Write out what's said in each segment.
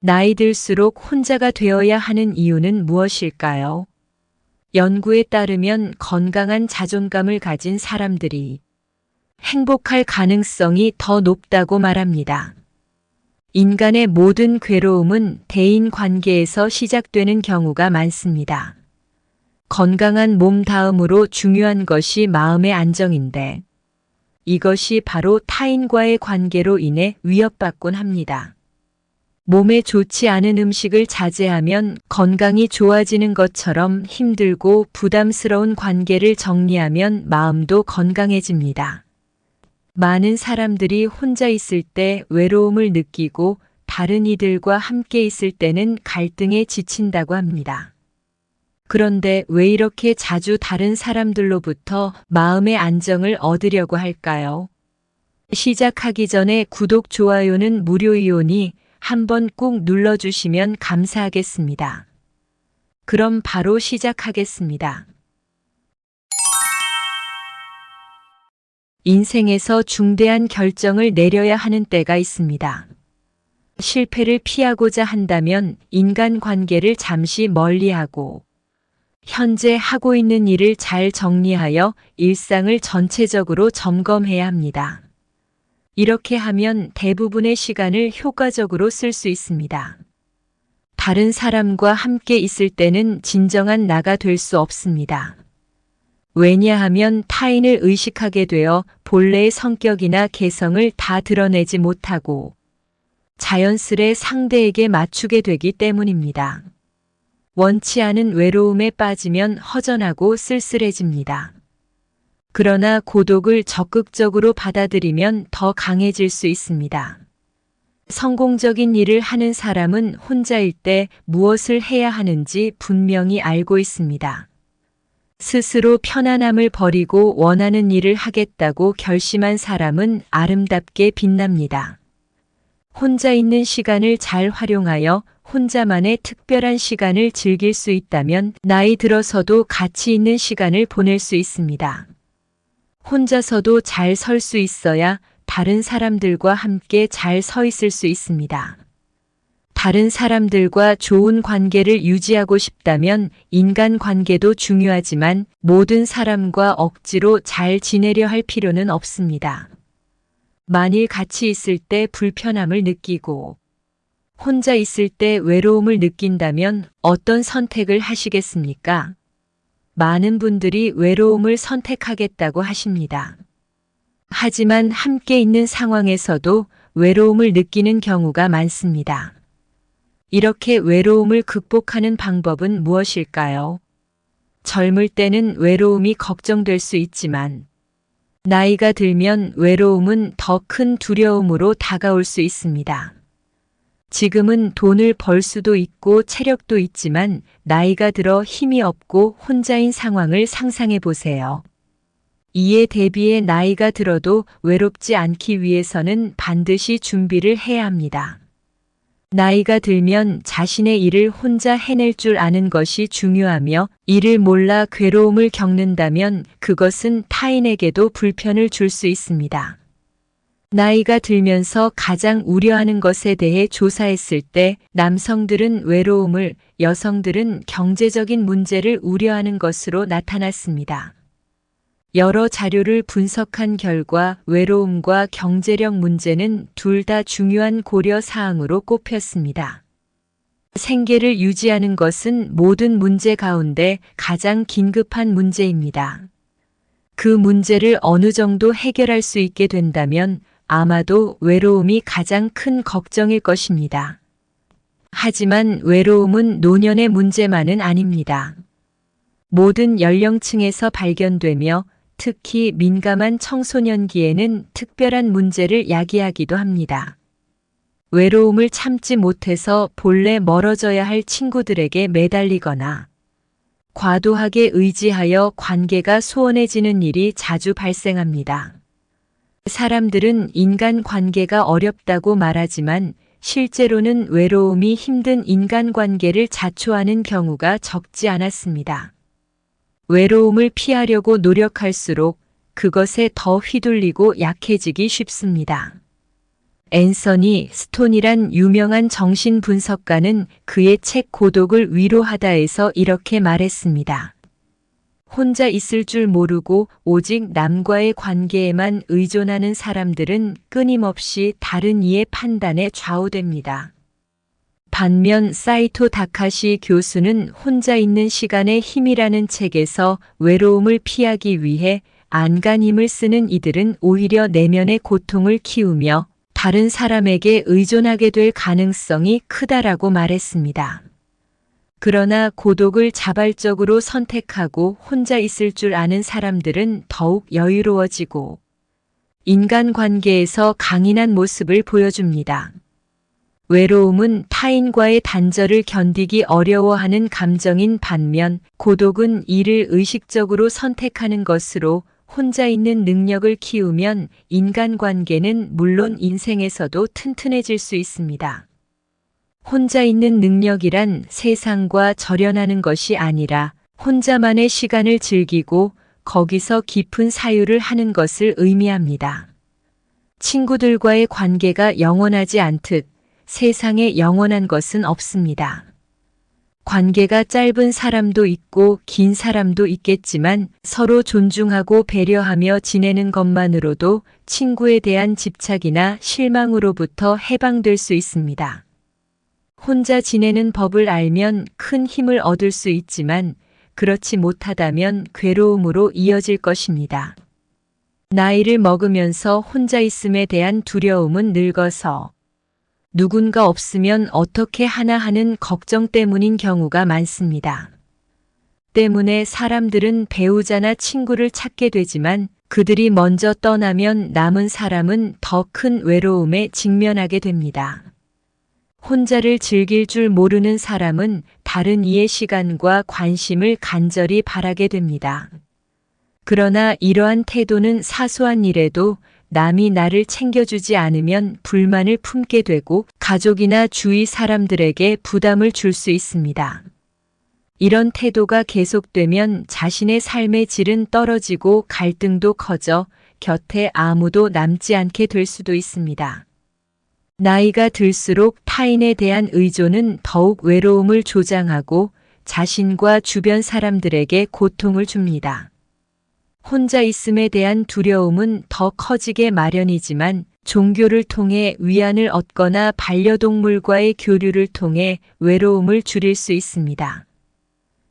나이 들수록 혼자가 되어야 하는 이유는 무엇일까요? 연구에 따르면 건강한 자존감을 가진 사람들이 행복할 가능성이 더 높다고 말합니다. 인간의 모든 괴로움은 대인 관계에서 시작되는 경우가 많습니다. 건강한 몸 다음으로 중요한 것이 마음의 안정인데 이것이 바로 타인과의 관계로 인해 위협받곤 합니다. 몸에 좋지 않은 음식을 자제하면 건강이 좋아지는 것처럼 힘들고 부담스러운 관계를 정리하면 마음도 건강해집니다. 많은 사람들이 혼자 있을 때 외로움을 느끼고 다른 이들과 함께 있을 때는 갈등에 지친다고 합니다. 그런데 왜 이렇게 자주 다른 사람들로부터 마음의 안정을 얻으려고 할까요? 시작하기 전에 구독, 좋아요는 무료이오니 한번 꾹 눌러주시면 감사하겠습니다. 그럼 바로 시작하겠습니다. 인생에서 중대한 결정을 내려야 하는 때가 있습니다. 실패를 피하고자 한다면 인간관계를 잠시 멀리하고 현재 하고 있는 일을 잘 정리하여 일상을 전체적으로 점검해야 합니다. 이렇게 하면 대부분의 시간을 효과적으로 쓸 수 있습니다. 다른 사람과 함께 있을 때는 진정한 나가 될 수 없습니다. 왜냐하면 타인을 의식하게 되어 본래의 성격이나 개성을 다 드러내지 못하고 자연스레 상대에게 맞추게 되기 때문입니다. 원치 않은 외로움에 빠지면 허전하고 쓸쓸해집니다. 그러나 고독을 적극적으로 받아들이면 더 강해질 수 있습니다. 성공적인 일을 하는 사람은 혼자일 때 무엇을 해야 하는지 분명히 알고 있습니다. 스스로 편안함을 버리고 원하는 일을 하겠다고 결심한 사람은 아름답게 빛납니다. 혼자 있는 시간을 잘 활용하여 혼자만의 특별한 시간을 즐길 수 있다면 나이 들어서도 가치 있는 시간을 보낼 수 있습니다. 혼자서도 잘 설 수 있어야 다른 사람들과 함께 잘 서 있을 수 있습니다. 다른 사람들과 좋은 관계를 유지하고 싶다면 인간관계도 중요하지만 모든 사람과 억지로 잘 지내려 할 필요는 없습니다. 만일 같이 있을 때 불편함을 느끼고 혼자 있을 때 외로움을 느낀다면 어떤 선택을 하시겠습니까? 많은 분들이 외로움을 선택하겠다고 하십니다. 하지만 함께 있는 상황에서도 외로움을 느끼는 경우가 많습니다. 이렇게 외로움을 극복하는 방법은 무엇일까요? 젊을 때는 외로움이 걱정될 수 있지만 나이가 들면 외로움은 더 큰 두려움으로 다가올 수 있습니다. 지금은 돈을 벌 수도 있고 체력도 있지만 나이가 들어 힘이 없고 혼자인 상황을 상상해 보세요. 이에 대비해 나이가 들어도 외롭지 않기 위해서는 반드시 준비를 해야 합니다. 나이가 들면 자신의 일을 혼자 해낼 줄 아는 것이 중요하며 이를 몰라 괴로움을 겪는다면 그것은 타인에게도 불편을 줄 수 있습니다. 나이가 들면서 가장 우려하는 것에 대해 조사했을 때 남성들은 외로움을, 여성들은 경제적인 문제를 우려하는 것으로 나타났습니다. 여러 자료를 분석한 결과 외로움과 경제력 문제는 둘 다 중요한 고려 사항으로 꼽혔습니다. 생계를 유지하는 것은 모든 문제 가운데 가장 긴급한 문제입니다. 그 문제를 어느 정도 해결할 수 있게 된다면 아마도 외로움이 가장 큰 걱정일 것입니다. 하지만 외로움은 노년의 문제만은 아닙니다. 모든 연령층에서 발견되며 특히 민감한 청소년기에는 특별한 문제를 야기하기도 합니다. 외로움을 참지 못해서 본래 멀어져야 할 친구들에게 매달리거나 과도하게 의지하여 관계가 소원해지는 일이 자주 발생합니다. 사람들은 인간관계가 어렵다고 말하지만 실제로는 외로움이 힘든 인간관계를 자초하는 경우가 적지 않았습니다. 외로움을 피하려고 노력할수록 그것에 더 휘둘리고 약해지기 쉽습니다. 앤서니 스톤이란 유명한 정신분석가는 그의 책 고독을 위로하다에서 이렇게 말했습니다. 혼자 있을 줄 모르고 오직 남과의 관계에만 의존하는 사람들은 끊임없이 다른 이의 판단에 좌우됩니다. 반면 사이토 다카시 교수는 혼자 있는 시간의 힘이라는 책에서 외로움을 피하기 위해 안간힘을 쓰는 이들은 오히려 내면의 고통을 키우며 다른 사람에게 의존하게 될 가능성이 크다라고 말했습니다. 그러나 고독을 자발적으로 선택하고 혼자 있을 줄 아는 사람들은 더욱 여유로워지고 인간관계에서 강인한 모습을 보여줍니다. 외로움은 타인과의 단절을 견디기 어려워하는 감정인 반면 고독은 이를 의식적으로 선택하는 것으로 혼자 있는 능력을 키우면 인간관계는 물론 인생에서도 튼튼해질 수 있습니다. 혼자 있는 능력이란 세상과 절연하는 것이 아니라 혼자만의 시간을 즐기고 거기서 깊은 사유를 하는 것을 의미합니다. 친구들과의 관계가 영원하지 않듯 세상에 영원한 것은 없습니다. 관계가 짧은 사람도 있고 긴 사람도 있겠지만 서로 존중하고 배려하며 지내는 것만으로도 친구에 대한 집착이나 실망으로부터 해방될 수 있습니다. 혼자 지내는 법을 알면 큰 힘을 얻을 수 있지만 그렇지 못하다면 괴로움으로 이어질 것입니다. 나이를 먹으면서 혼자 있음에 대한 두려움은 늙어서 누군가 없으면 어떻게 하나 하는 걱정 때문인 경우가 많습니다. 때문에 사람들은 배우자나 친구를 찾게 되지만 그들이 먼저 떠나면 남은 사람은 더 큰 외로움에 직면하게 됩니다. 혼자를 즐길 줄 모르는 사람은 다른 이의 시간과 관심을 간절히 바라게 됩니다. 그러나 이러한 태도는 사소한 일에도 남이 나를 챙겨주지 않으면 불만을 품게 되고 가족이나 주위 사람들에게 부담을 줄 수 있습니다. 이런 태도가 계속되면 자신의 삶의 질은 떨어지고 갈등도 커져 곁에 아무도 남지 않게 될 수도 있습니다. 나이가 들수록 타인에 대한 의존은 더욱 외로움을 조장하고 자신과 주변 사람들에게 고통을 줍니다. 혼자 있음에 대한 두려움은 더 커지게 마련이지만 종교를 통해 위안을 얻거나 반려동물과의 교류를 통해 외로움을 줄일 수 있습니다.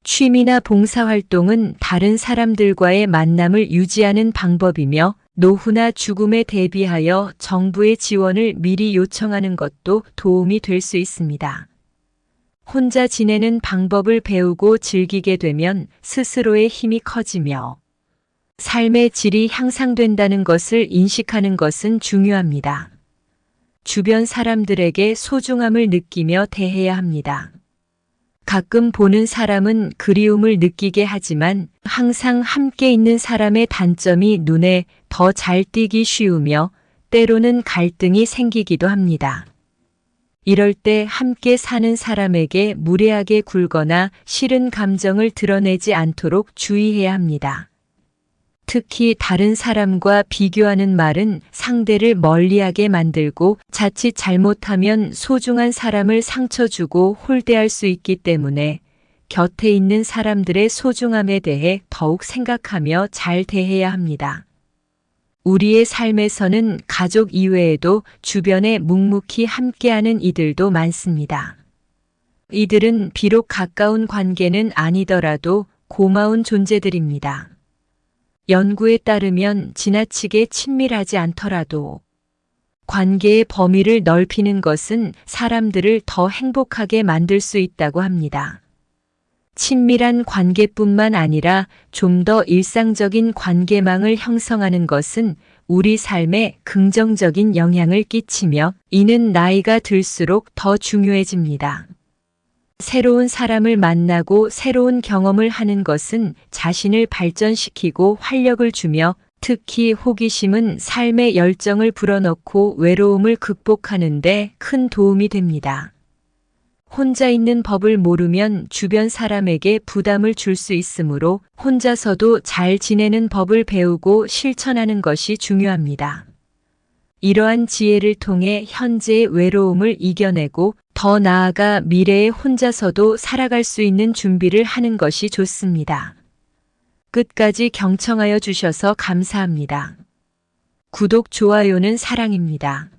취미나 봉사활동은 다른 사람들과의 만남을 유지하는 방법이며 노후나 죽음에 대비하여 정부의 지원을 미리 요청하는 것도 도움이 될 수 있습니다. 혼자 지내는 방법을 배우고 즐기게 되면 스스로의 힘이 커지며 삶의 질이 향상된다는 것을 인식하는 것은 중요합니다. 주변 사람들에게 소중함을 느끼며 대해야 합니다. 가끔 보는 사람은 그리움을 느끼게 하지만 항상 함께 있는 사람의 단점이 눈에 더 잘 띄기 쉬우며 때로는 갈등이 생기기도 합니다. 이럴 때 함께 사는 사람에게 무례하게 굴거나 싫은 감정을 드러내지 않도록 주의해야 합니다. 특히 다른 사람과 비교하는 말은 상대를 멀리하게 만들고 자칫 잘못하면 소중한 사람을 상처 주고 홀대할 수 있기 때문에 곁에 있는 사람들의 소중함에 대해 더욱 생각하며 잘 대해야 합니다. 우리의 삶에서는 가족 이외에도 주변에 묵묵히 함께하는 이들도 많습니다. 이들은 비록 가까운 관계는 아니더라도 고마운 존재들입니다. 연구에 따르면 지나치게 친밀하지 않더라도 관계의 범위를 넓히는 것은 사람들을 더 행복하게 만들 수 있다고 합니다. 친밀한 관계뿐만 아니라 좀 더 일상적인 관계망을 형성하는 것은 우리 삶에 긍정적인 영향을 끼치며 이는 나이가 들수록 더 중요해집니다. 새로운 사람을 만나고 새로운 경험을 하는 것은 자신을 발전시키고 활력을 주며 특히 호기심은 삶의 열정을 불어넣고 외로움을 극복하는 데 큰 도움이 됩니다. 혼자 있는 법을 모르면 주변 사람에게 부담을 줄 수 있으므로 혼자서도 잘 지내는 법을 배우고 실천하는 것이 중요합니다. 이러한 지혜를 통해 현재의 외로움을 이겨내고 더 나아가 미래에 혼자서도 살아갈 수 있는 준비를 하는 것이 좋습니다. 끝까지 경청하여 주셔서 감사합니다. 구독, 좋아요는 사랑입니다.